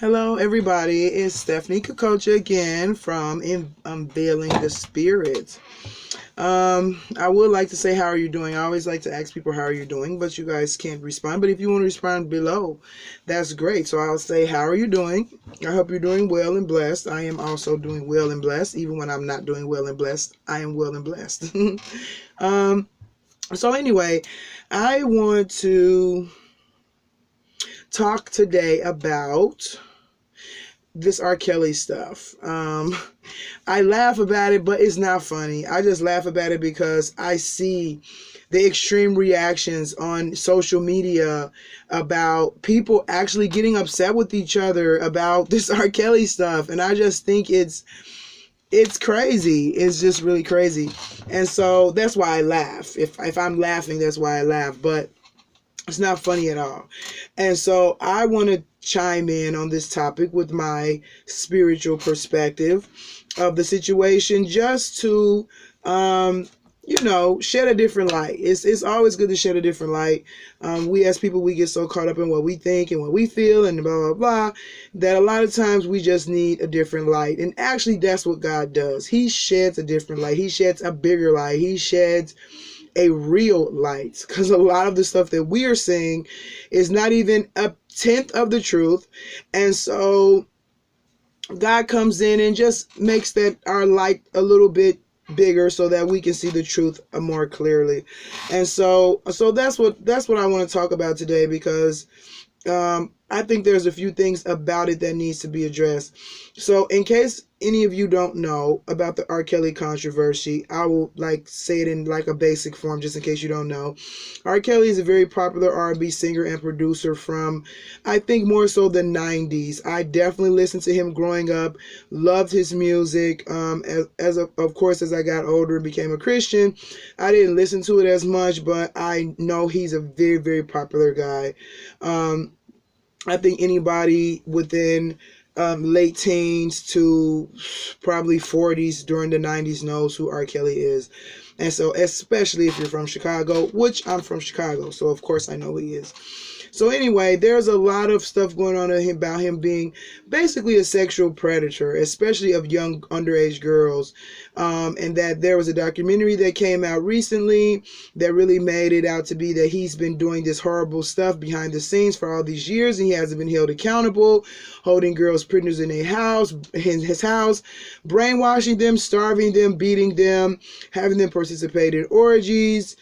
Hello, everybody. It's Stephanie Kokocha again from Unveiling the Spirit. I would like to say, how are you doing? I always like to ask people, how are you doing? But you guys can't respond. But if you want to respond below, that's great. So I'll say, how are you doing? I hope you're doing well and blessed. I am also doing well and blessed. Even when I'm not doing well and blessed, I am well and blessed. So anyway, I want to talk today about this R.Kelly stuff. I laugh about it, but it's not funny. I just laugh about it because I see the extreme reactions on social media about people actually getting upset with each other about this R.Kelly stuff. And I just think it's crazy. It's just really crazy. And so that's why I laugh. If I'm laughing, that's why I laugh. But it's not funny at all. And so I want to chime in on this topic with my spiritual perspective of the situation, just to, shed a different light. It's always good to shed a different light. We as people, we get so caught up in what we think and what we feel and blah, blah, blah, that a lot of times we just need a different light. And actually, that's what God does. He sheds a different light. He sheds a bigger light. He sheds a real light, because a lot of the stuff that we are seeing is not even a tenth of the truth. And so God comes in and just makes that our light a little bit bigger so that we can see the truth more clearly. And so that's what I want to talk about today, because I think there's a few things about it that needs to be addressed. So in case any of you don't know about the R.Kelly controversy, I will say it in a basic form, just in case you don't know. R.Kelly is a very popular R&B singer and producer from, I think, more so the 90s. I definitely listened to him growing up, loved his music. Of course, as I got older and became a Christian, I didn't listen to it as much, but I know he's a very, very popular guy. I think anybody within late teens to probably 40s during the 90s knows who R.Kelly is. And so, especially if you're from Chicago, which I'm from Chicago, so of course I know who he is. So anyway, there's a lot of stuff going on about him being basically a sexual predator, especially of young underage girls. And that there was a documentary that came out recently that really made it out to be that he's been doing this horrible stuff behind the scenes for all these years, and he hasn't been held accountable, holding girls prisoners in his house, brainwashing them, starving them, beating them, having them participate in orgies,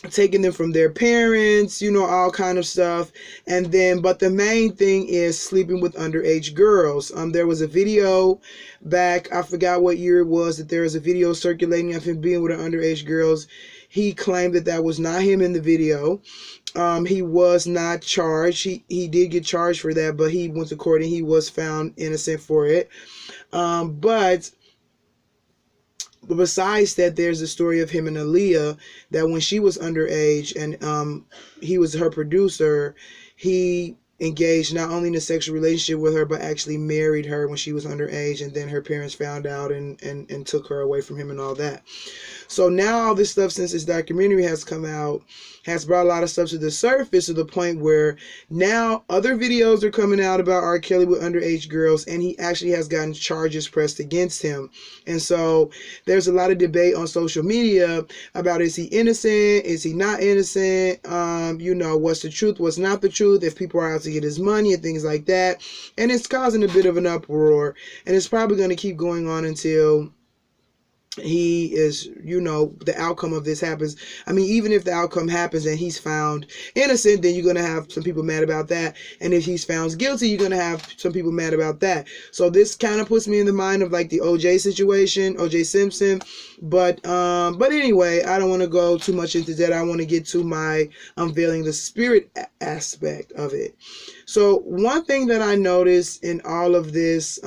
taking them from their parents, all kind of stuff. And then, but the main thing is sleeping with underage girls. There was a video back, I forgot what year it was, that there was a video circulating of him being with underage girls. He claimed that was not him in the video. He was not charged. He did get charged for that, but he went to court and he was found innocent for it. But besides that, there's a story of him and Aaliyah, that when she was underage and he was her producer, he engaged not only in a sexual relationship with her, but actually married her when she was underage, and then her parents found out and took her away from him and all that. So now all this stuff, since this documentary has come out, has brought a lot of stuff to the surface, to the point where now other videos are coming out about R. Kelly with underage girls, and he actually has gotten charges pressed against him. And so there's a lot of debate on social media about, is he innocent? Is he not innocent? What's the truth? What's not the truth? If people are out to get his money and things like that. And it's causing a bit of an uproar, and it's probably going to keep going on until he is, the outcome of this happens. I mean, even if the outcome happens and he's found innocent, then you're going to have some people mad about that. And if he's found guilty, you're going to have some people mad about that. So this kind of puts me in the mind of the O.J. situation, O.J. Simpson. But anyway, I don't want to go too much into that. I want to get to my unveiling the spirit aspect of it. So one thing that I noticed in all of this,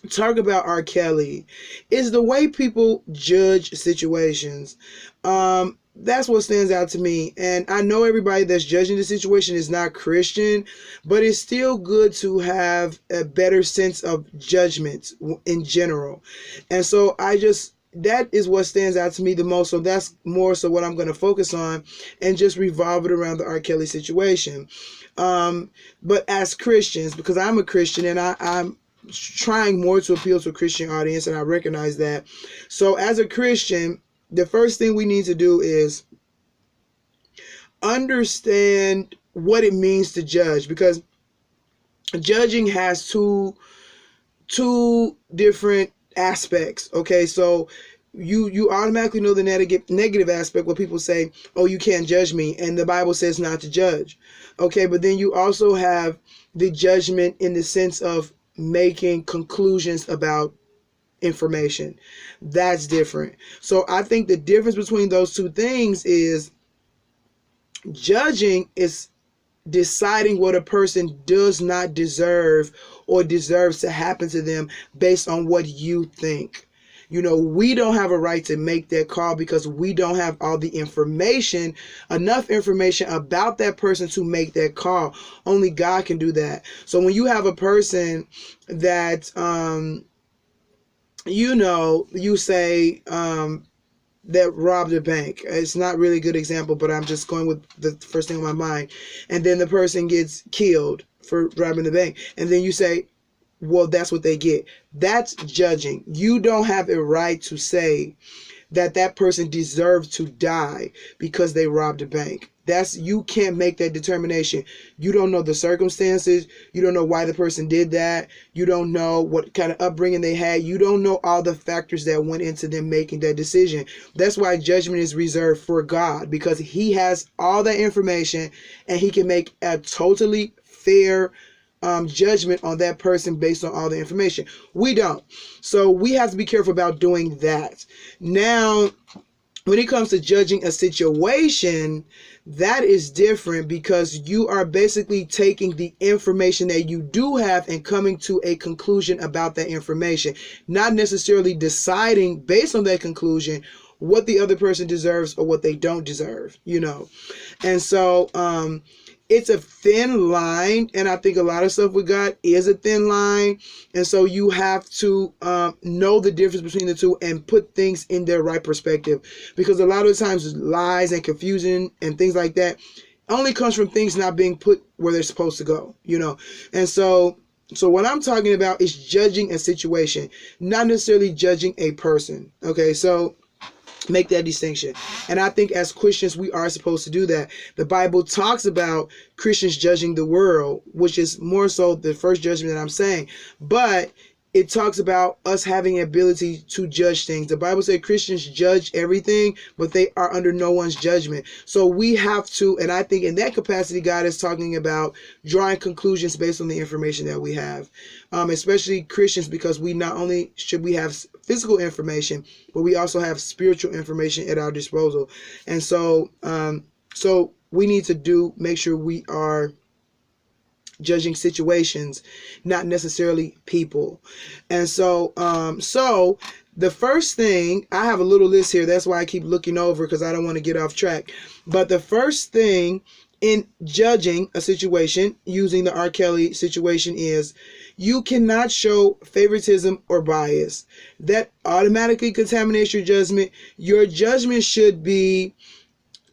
talk about R. Kelly, is the way people judge situations. That's what stands out to me. And I know everybody that's judging the situation is not Christian, but it's still good to have a better sense of judgment in general. And so I just that is what stands out to me the most. So that's more so what I'm going to focus on and just revolve it around the R. Kelly situation. But as Christians, because I'm a Christian and I'm trying more to appeal to a Christian audience, and I recognize that. So as a Christian, the first thing we need to do is understand what it means to judge, because judging has two different aspects. Okay, so you automatically know the negative aspect where people say, oh, you can't judge me, and the Bible says not to judge. Okay, but then you also have the judgment in the sense of making conclusions about information. That's different. So I think the difference between those two things is judging is deciding what a person does not deserve or deserves to happen to them based on what you think. You know, we don't have a right to make that call because we don't have all the information, enough information about that person to make that call. Only God can do that. So when you have a person that, you say, that robbed a bank. It's not really a good example, but I'm just going with the first thing on my mind. And then the person gets killed for robbing the bank. And then you say, well, that's what they get. That's judging. You don't have a right to say that that person deserves to die because they robbed a bank. You can't make that determination. You don't know the circumstances. You don't know why the person did that. You don't know what kind of upbringing they had. You don't know all the factors that went into them making that decision. That's why judgment is reserved for God, because he has all that information and he can make a totally fair judgment on that person based on all the information. We don't. So we have to be careful about doing that. Now, when it comes to judging a situation, that is different, because you are basically taking the information that you do have and coming to a conclusion about that information, not necessarily deciding based on that conclusion what the other person deserves or what they don't deserve, And so it's a thin line, and I think a lot of stuff with God is a thin line, and so you have to know the difference between the two and put things in their right perspective, because a lot of times lies and confusion and things like that only comes from things not being put where they're supposed to go, And so what I'm talking about is judging a situation, not necessarily judging a person. Okay, so make that distinction. And I think as Christians, we are supposed to do that. The Bible talks about Christians judging the world, which is more so the first judgment that I'm saying. But it talks about us having the ability to judge things. The Bible says Christians judge everything, but they are under no one's judgment. So we have to, and I think in that capacity, God is talking about drawing conclusions based on the information that we have, especially Christians, because we not only should we have physical information, but we also have spiritual information at our disposal. And so, we need to make sure we are judging situations, not necessarily people. And so the first thing, I have a little list here. That's why I keep looking over, because I don't want to get off track. But the first thing in judging a situation using the R. Kelly situation is you cannot show favoritism or bias. That automatically contaminates your judgment. Your judgment should be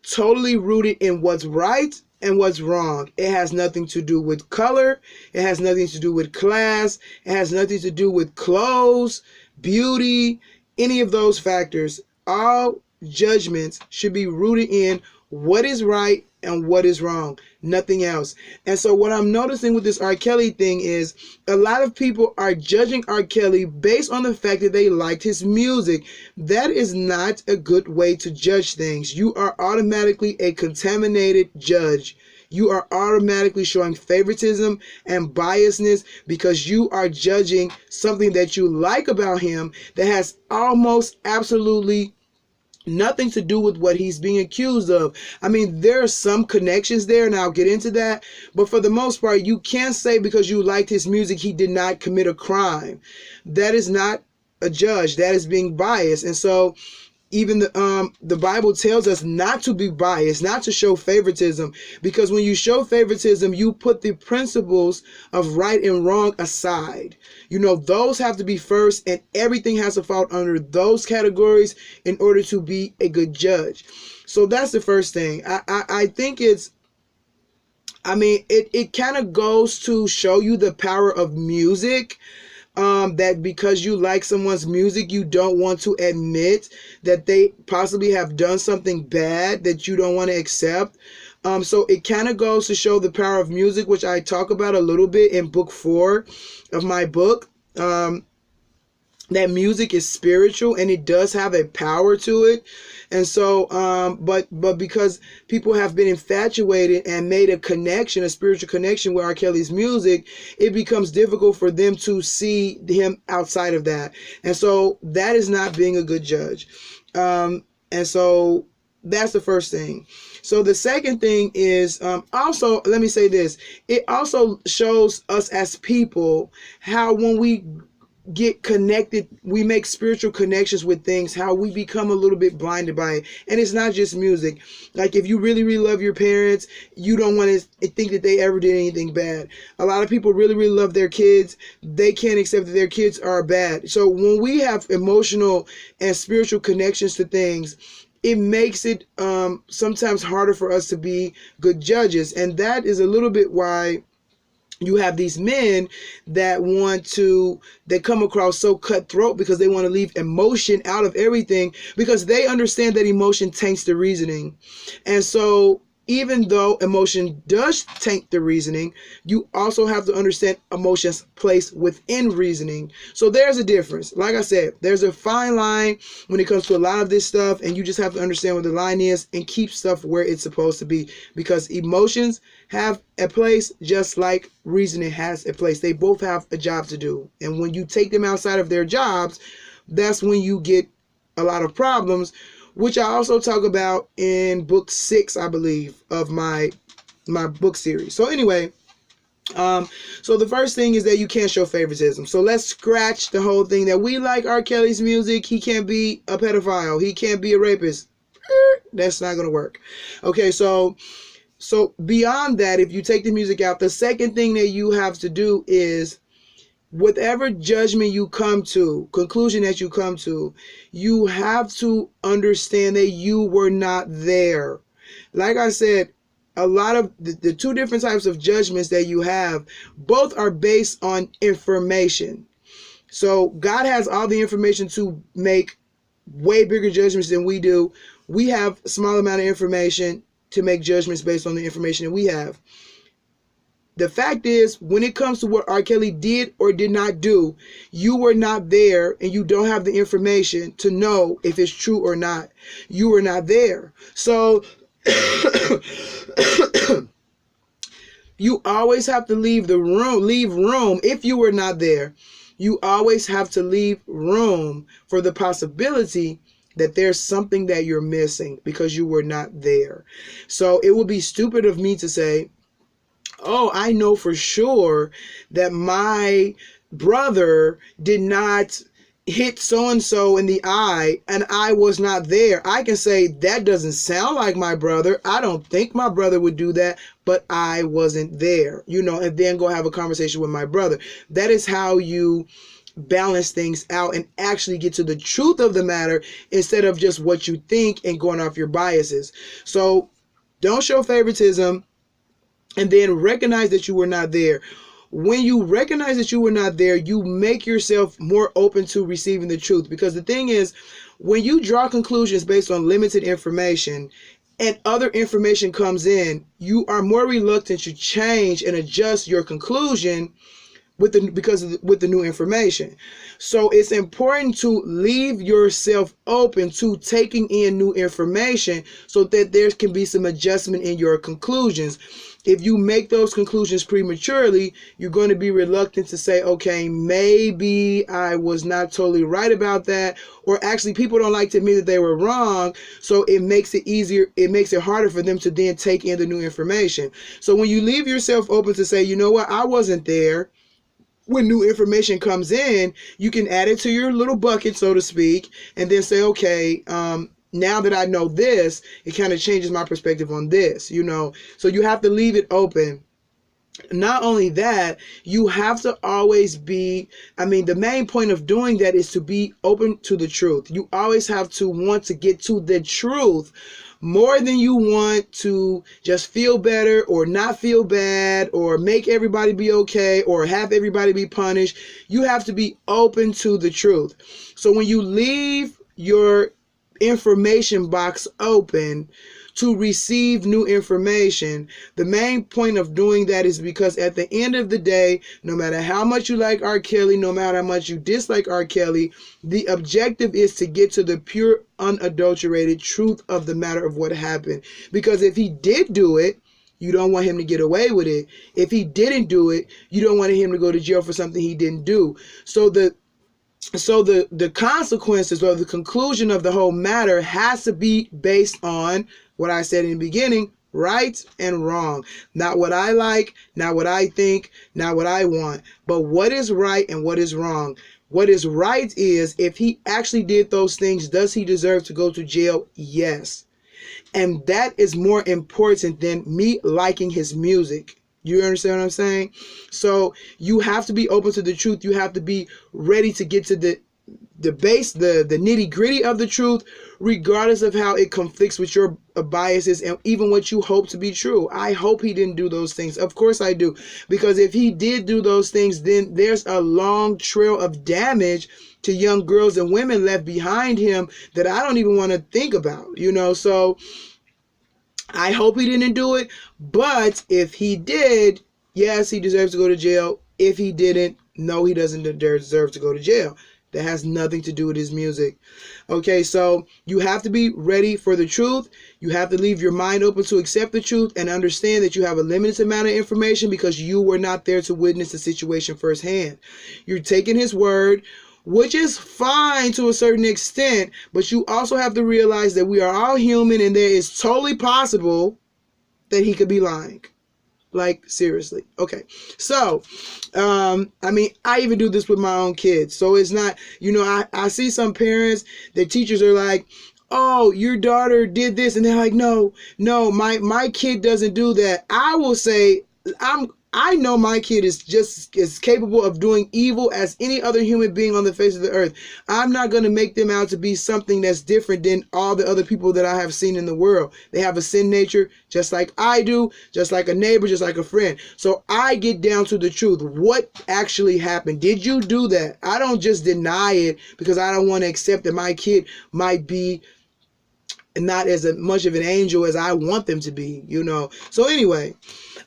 totally rooted in what's right and what's wrong. It has nothing to do with color. It has nothing to do with class. It has nothing to do with clothes, beauty, any of those factors. All judgments should be rooted in what is right and what is wrong, nothing else. And so what I'm noticing with this R. Kelly thing is a lot of people are judging R. Kelly based on the fact that they liked his music. That is not a good way to judge things. You are automatically a contaminated judge. You are automatically showing favoritism and biasness because you are judging something that you like about him that has almost absolutely nothing to do with what he's being accused of. I mean, there are some connections there, and I'll get into that. But for the most part, you can't say because you liked his music, he did not commit a crime. That is not a judge. That is being biased. And so even the Bible tells us not to be biased, not to show favoritism, because when you show favoritism, you put the principles of right and wrong aside. You know, those have to be first, and everything has to fall under those categories in order to be a good judge. So that's the first thing. I think it's, I mean, it kind of goes to show you the power of music. That because you like someone's music, you don't want to admit that they possibly have done something bad that you don't want to accept. So it kind of goes to show the power of music, which I talk about a little bit in book 4 of my book. That music is spiritual and it does have a power to it. And so, but because people have been infatuated and made a connection, a spiritual connection with R.Kelly's music, it becomes difficult for them to see him outside of that. And so that is not being a good judge. And so that's the first thing. So the second thing is, also, let me say this. It also shows us as people how when we get connected, we make spiritual connections with things, how we become a little bit blinded by it. And it's not just music. Like if you really, really love your parents, you don't want to think that they ever did anything bad. A lot of people really, really love their kids. They can't accept that their kids are bad. So when we have emotional and spiritual connections to things, it makes it sometimes harder for us to be good judges. And that is a little bit why you have these men that come across so cutthroat, because they want to leave emotion out of everything, because they understand that emotion taints the reasoning. And so even though emotion does taint the reasoning, you also have to understand emotion's place within reasoning. So there's a difference. Like I said, there's a fine line when it comes to a lot of this stuff, and you just have to understand what the line is and keep stuff where it's supposed to be, because emotions have a place just like reasoning has a place. They both have a job to do. And when you take them outside of their jobs, that's when you get a lot of problems, which I also talk about in book 6, I believe, of my book series. So anyway, so the first thing is that you can't show favoritism. So let's scratch the whole thing that we like R. Kelly's music. He can't be a pedophile. He can't be a rapist. That's not going to work. Okay, so beyond that, if you take the music out, the second thing that you have to do is, whatever judgment you come to, conclusion that you come to, you have to understand that you were not there. Like I said, a lot of the two different types of judgments that you have, both are based on information. So God has all the information to make way bigger judgments than we do. We have a small amount of information to make judgments based on the information that we have. The fact is, when it comes to what R. Kelly did or did not do, you were not there, and you don't have the information to know if it's true or not. You were not there. So you always have to leave room. If you were not there, you always have to leave room for the possibility that there's something that you're missing because you were not there. So it would be stupid of me to say, oh, I know for sure that my brother did not hit so-and-so in the eye and I was not there. I can say that doesn't sound like my brother. I don't think my brother would do that, but I wasn't there, and then go have a conversation with my brother. That is how you balance things out and actually get to the truth of the matter instead of just what you think and going off your biases. So don't show favoritism, and then recognize that you were not there. When you recognize that you were not there, you make yourself more open to receiving the truth. Because the thing is, when you draw conclusions based on limited information and other information comes in, you are more reluctant to change and adjust your conclusion with the new information. So it's important to leave yourself open to taking in new information so that there can be some adjustment in your conclusions. If you make those conclusions prematurely, you're going to be reluctant to say, okay, maybe I was not totally right about that, or actually people don't like to admit that they were wrong, so it makes it easier, it makes it harder for them to then take in the new information. So when you leave yourself open to say, you know what, I wasn't there, when new information comes in, you can add it to your little bucket, so to speak, and then say, okay, now that I know this, it kind of changes my perspective on this, you know. So you have to leave it open. Not only that, you have to always be, the main point of doing that is to be open to the truth. You always have to want to get to the truth more than you want to just feel better or not feel bad or make everybody be okay or have everybody be punished. You have to be open to the truth. So when you leave your information box open to receive new information, the main point of doing that is because at the end of the day, no matter how much you like R. Kelly, no matter how much you dislike R. Kelly, the objective is to get to the pure, unadulterated truth of the matter of what happened. Because if he did do it, you don't want him to get away with it. If he didn't do it, you don't want him to go to jail for something he didn't do. So the consequences or the conclusion of the whole matter has to be based on what I said in the beginning, right and wrong. Not what I like, not what I think, not what I want, but what is right and what is wrong. What is right is, if he actually did those things, does he deserve to go to jail? Yes. And that is more important than me liking his music. You understand what I'm saying? So you have to be open to the truth. You have to be ready to get to the base, the nitty gritty of the truth, regardless of how it conflicts with your biases and even what you hope to be true. I hope he didn't do those things. Of course I do. Because if he did do those things, then there's a long trail of damage to young girls and women left behind him that I don't even want to think about, you know. So I hope he didn't do it. But if he did, yes, he deserves to go to jail. If he didn't, no, he doesn't deserve to go to jail. That has nothing to do with his music. Okay, so you have to be ready for the truth. You have to leave your mind open to accept the truth and understand that you have a limited amount of information because you were not there to witness the situation firsthand. You're taking his word, which is fine to a certain extent, but you also have to realize that we are all human and there is totally possible that he could be lying. Like, seriously. Okay. So, I even do this with my own kids. So it's not, I see some parents, their teachers are like, oh, your daughter did this. And they're like, no, my kid doesn't do that. I will say, I know my kid is just as capable of doing evil as any other human being on the face of the earth. I'm not going to make them out to be something that's different than all the other people that I have seen in the world. They have a sin nature just like I do, just like a neighbor, just like a friend. So I get down to the truth. What actually happened? Did you do that? I don't just deny it because I don't want to accept that my kid might be not as much of an angel as I want them to be, So anyway,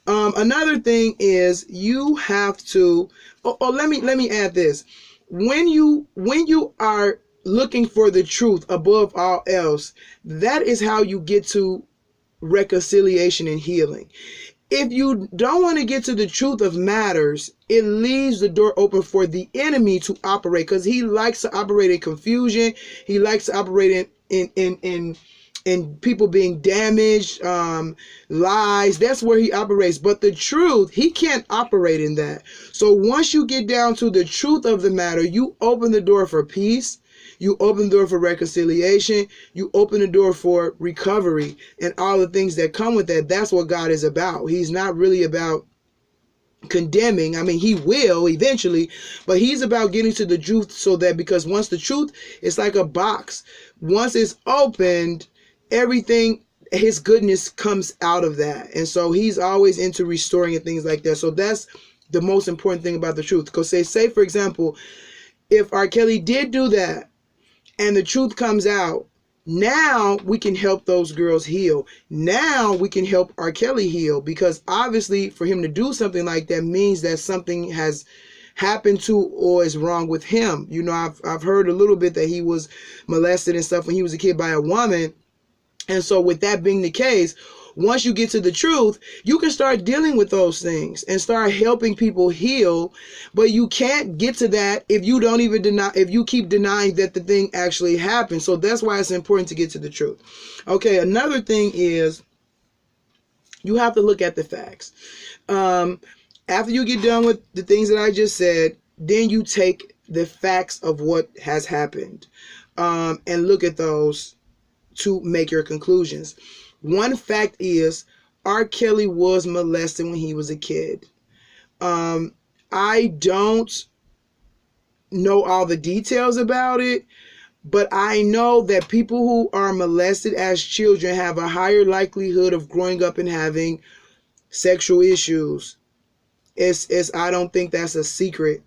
another thing is you have to, let me add this. When you are looking for the truth above all else, that is how you get to reconciliation and healing. If you don't want to get to the truth of matters, it leaves the door open for the enemy to operate because he likes to operate in confusion. He likes to operate in people being damaged, lies. That's where he operates. But the truth, he can't operate in that. So once you get down to the truth of the matter, you open the door for peace. You open the door for reconciliation. You open the door for recovery and all the things that come with that. That's what God is about. He's not really about condemning. He will eventually, but he's about getting to the truth so that, because once the truth is like a box, once it's opened, everything, his goodness comes out of that. And so he's always into restoring and things like that. So that's the most important thing about the truth. Because say for example, if R. Kelly did do that and the truth comes out, now we can help those girls heal. Now we can help R. Kelly heal, because obviously for him to do something like that means that something has happened to or is wrong with him. I've heard a little bit that he was molested and stuff when he was a kid by a woman. And so with that being the case, once you get to the truth, you can start dealing with those things and start helping people heal. But you can't get to that if you don't even deny, if you keep denying that the thing actually happened. So that's why it's important to get to the truth. Okay, another thing is you have to look at the facts. After you get done with the things that I just said, then you take the facts of what has happened and look at those to make your conclusions. One fact is R. Kelly was molested when he was a kid. I don't know all the details about it, but I know that people who are molested as children have a higher likelihood of growing up and having sexual issues. I don't think that's a secret.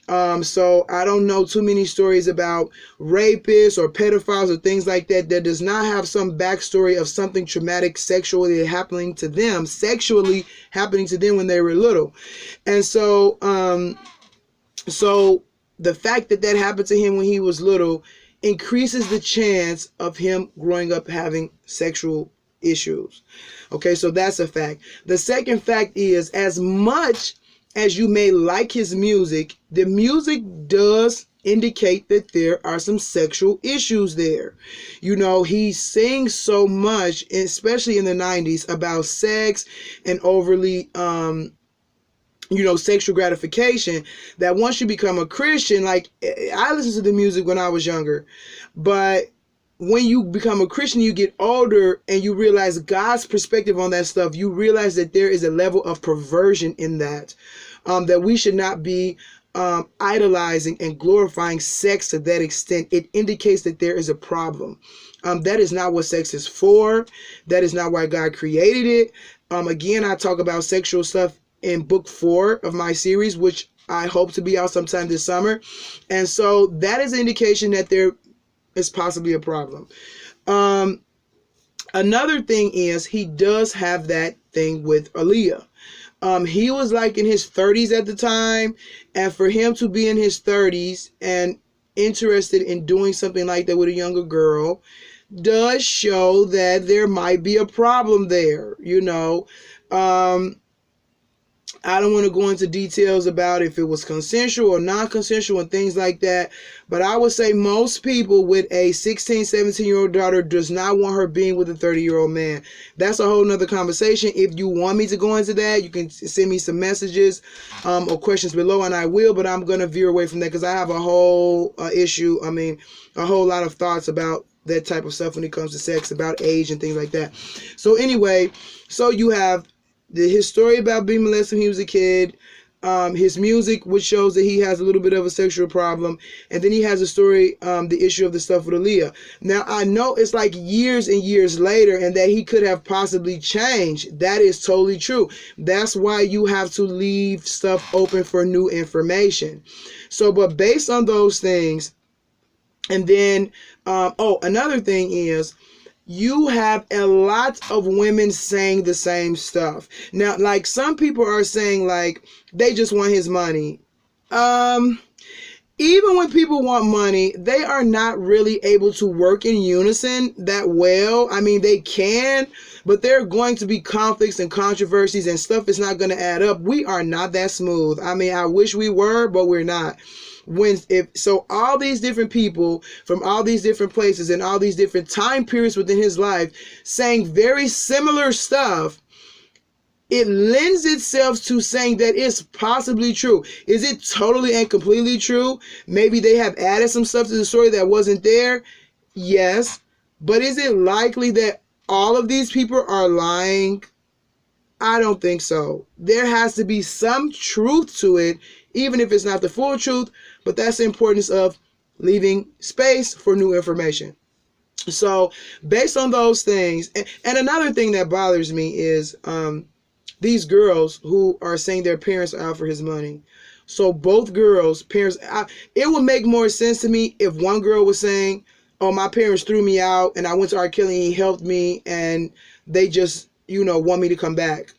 So I don't know too many stories about rapists or pedophiles or things like that that does not have some backstory of something traumatic sexually happening to them when they were little. And so, so the fact that that happened to him when he was little increases the chance of him growing up having sexual issues. Okay, so that's a fact. The second fact is, as much as you may like his music, the music does indicate that there are some sexual issues there. You know, he sings so much, especially in the 90s, about sex and overly sexual gratification, that once you become a Christian, like, I listened to the music when I was younger, but when you become a Christian, you get older and you realize God's perspective on that stuff. You realize that there is a level of perversion in that, that we should not be idolizing and glorifying sex to that extent. It indicates that there is a problem. That is not what sex is for. That is not why God created it. Again, I talk about sexual stuff in book 4 of my series, which I hope to be out sometime this summer. And so that is an indication that there is possibly a problem. Another thing is, he does have that thing with Aaliyah. He was like in his 30s at the time, and for him to be in his 30s and interested in doing something like that with a younger girl does show that there might be a problem there, you know. I don't want to go into details about if it was consensual or non-consensual and things like that, but I would say most people with a 16, 17-year-old daughter does not want her being with a 30-year-old man. That's a whole nother conversation. If you want me to go into that, you can send me some messages or questions below, and I will, but I'm going to veer away from that because I have a whole a whole lot of thoughts about that type of stuff when it comes to sex, about age and things like that. So anyway, so you have his story about being molested when he was a kid, his music, which shows that he has a little bit of a sexual problem, and then he has a story, the issue of the stuff with Aaliyah. Now, I know it's like years and years later, and that he could have possibly changed. That is totally true. That's why you have to leave stuff open for new information. So, but based on those things, and then, another thing is, you have a lot of women saying the same stuff. Now, like, some people are saying, like, they just want his money. Even when people want money, they are not really able to work in unison that well. I mean, they can, but there are going to be conflicts and controversies, and stuff is not going to add up. We are not that smooth. I mean, I wish we were, but we're not. So all these different people from all these different places and all these different time periods within his life saying very similar stuff, it lends itself to saying that it's possibly true. Is it totally and completely true? Maybe they have added some stuff to the story that wasn't there. Yes. But is it likely that all of these people are lying? I don't think so. There has to be some truth to it, even if it's not the full truth, but that's the importance of leaving space for new information. So based on those things, and another thing that bothers me is these girls who are saying their parents are out for his money. So both girls' parents, it would make more sense to me if one girl was saying, oh, my parents threw me out and I went to R.Kelly and he helped me and they just, want me to come back.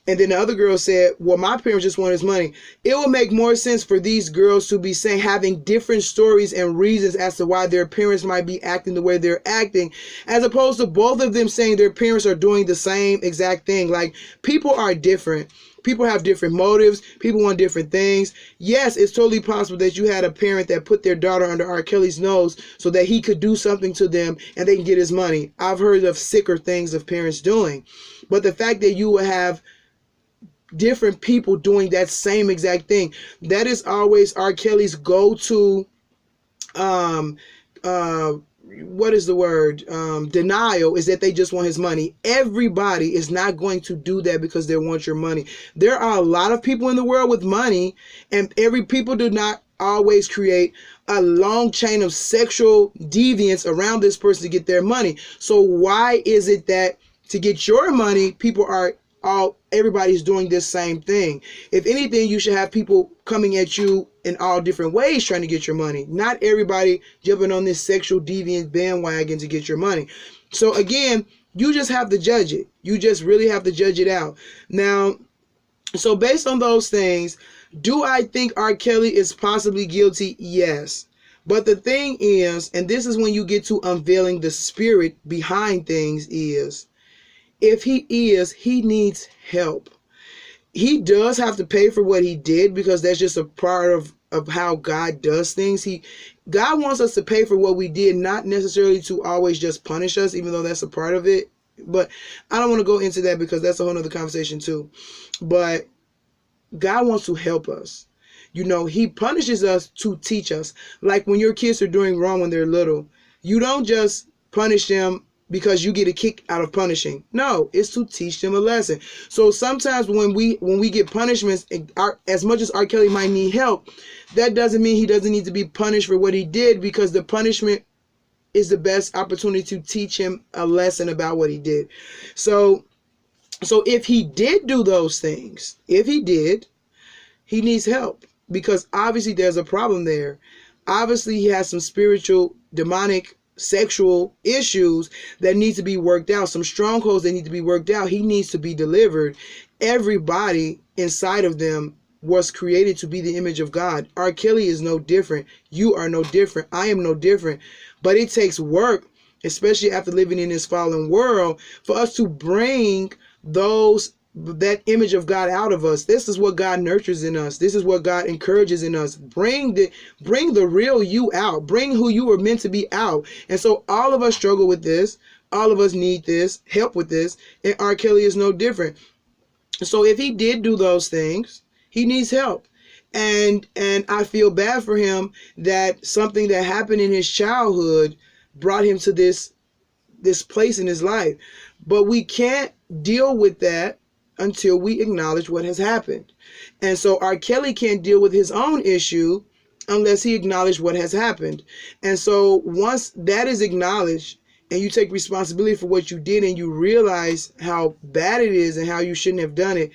And then the other girl said, well, my parents just want his money. It would make more sense for these girls to be having different stories and reasons as to why their parents might be acting the way they're acting, as opposed to both of them saying their parents are doing the same exact thing. Like, people are different. People have different motives. People want different things. Yes, it's totally possible that you had a parent that put their daughter under R. Kelly's nose so that he could do something to them and they can get his money. I've heard of sicker things of parents doing. But the fact that you would have different people doing that same exact thing. That is always R. Kelly's go-to, what is the word? Denial, is that they just want his money. Everybody is not going to do that because they want your money. There are a lot of people in the world with money, and every people do not always create a long chain of sexual deviance around this person to get their money. So why is it that to get your money, people are everybody's doing this same thing? If anything, you should have people coming at you in all different ways trying to get your money. Not everybody jumping on this sexual deviant bandwagon to get your money. So again, you just have to judge it. You just really have to judge it out. Now, so based on those things, do I think R. Kelly is possibly guilty? Yes. But the thing is, and this is when you get to unveiling the spirit behind things, is if he is, he needs help. He does have to pay for what he did, because that's just a part of how God does things. God wants us to pay for what we did, not necessarily to always just punish us, even though that's a part of it. But I don't want to go into that because that's a whole nother conversation too. But God wants to help us. You know, he punishes us to teach us. Like when your kids are doing wrong when they're little, you don't just punish them because you get a kick out of punishing. No, it's to teach them a lesson. So sometimes when we get punishments, as much as R. Kelly might need help, that doesn't mean he doesn't need to be punished for what he did, because the punishment is the best opportunity to teach him a lesson about what he did. So if he did do those things, if he did, he needs help, because obviously there's a problem there. Obviously he has some spiritual, demonic, sexual issues that need to be worked out, some strongholds that need to be worked out. He needs to be delivered. Everybody inside of them was created to be the image of God. R. Kelly is no different. You are no different. I am no different. But it takes work, especially after living in this fallen world, for us to bring that image of God out of us. This is what God nurtures in us. This is what God encourages in us. Bring the real you out. Bring who you were meant to be out. And so all of us struggle with this. All of us need this help with this. And R. Kelly is no different. So if he did do those things, he needs help. And I feel bad for him that something that happened in his childhood brought him to this place in his life. But we can't deal with that until we acknowledge what has happened. And so R. Kelly can't deal with his own issue unless he acknowledges what has happened. And so once that is acknowledged, and you take responsibility for what you did, and you realize how bad it is and how you shouldn't have done it,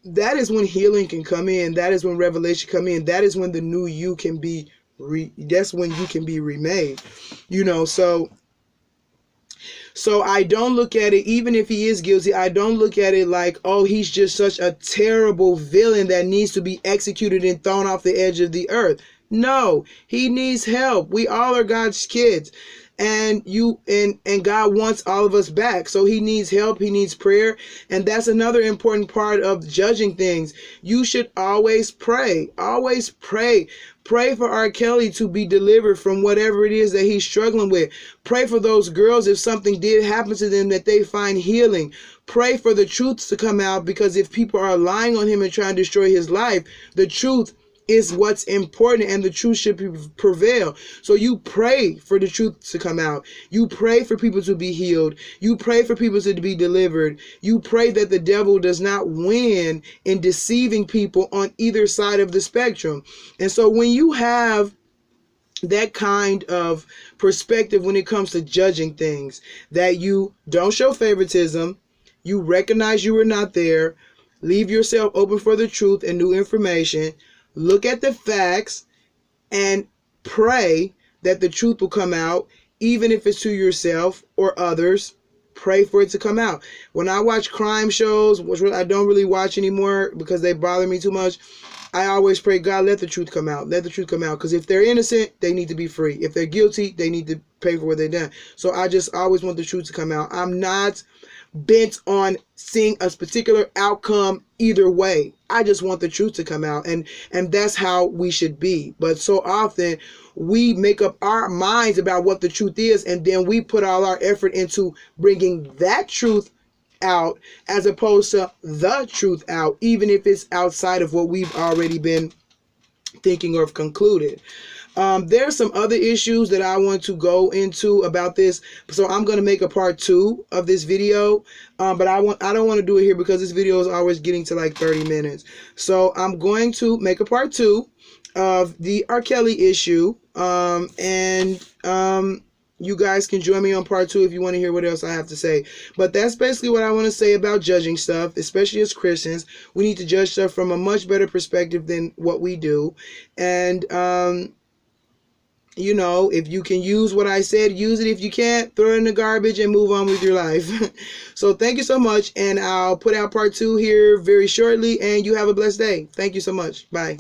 that is when healing can come in. That is when revelation come in. That is when the new you can be that's when you can be remade. You know, so I don't look at it, even if he is guilty, I don't look at it like, oh, he's just such a terrible villain that needs to be executed and thrown off the edge of the earth. No, he needs help. We all are God's kids. And God wants all of us back. So he needs help. He needs prayer. And that's another important part of judging things. You should always pray. Always pray. Pray for R. Kelly to be delivered from whatever it is that he's struggling with. Pray for those girls, if something did happen to them, that they find healing. Pray for the truth to come out, because if people are lying on him and trying to destroy his life, the truth is what's important, and the truth should prevail. So you pray for the truth to come out. You pray for people to be healed. You pray for people to be delivered. You pray that the devil does not win in deceiving people on either side of the spectrum. And so when you have that kind of perspective when it comes to judging things, that you don't show favoritism, you recognize you were not there, leave yourself open for the truth and new information, look at the facts, and pray that the truth will come out, even if it's to yourself or others. Pray for it to come out. When I watch crime shows, which I don't really watch anymore because they bother me too much, I always pray, God, let the truth come out. Let the truth come out. Because if they're innocent, they need to be free. If they're guilty, they need to pay for what they've done. So I just always want the truth to come out. I'm not bent on seeing a particular outcome either way. I just want the truth to come out, and that's how we should be. But so often we make up our minds about what the truth is, and then we put all our effort into bringing that truth out as opposed to the truth out, even if it's outside of what we've already been thinking or have concluded. There's some other issues that I want to go into about this, so I'm going to make a part 2 of this video, but I don't want to do it here because this video is always getting to like 30 minutes. So I'm going to make a part 2 of the R.Kelly issue, you guys can join me on part 2 if you want to hear what else I have to say. But that's basically what I want to say about judging stuff, especially as Christians. We need to judge stuff from a much better perspective than what we do. And, you know, if you can use what I said, use it. If you can't, throw it in the garbage and move on with your life. So thank you so much. And I'll put out part 2 here very shortly. And you have a blessed day. Thank you so much. Bye.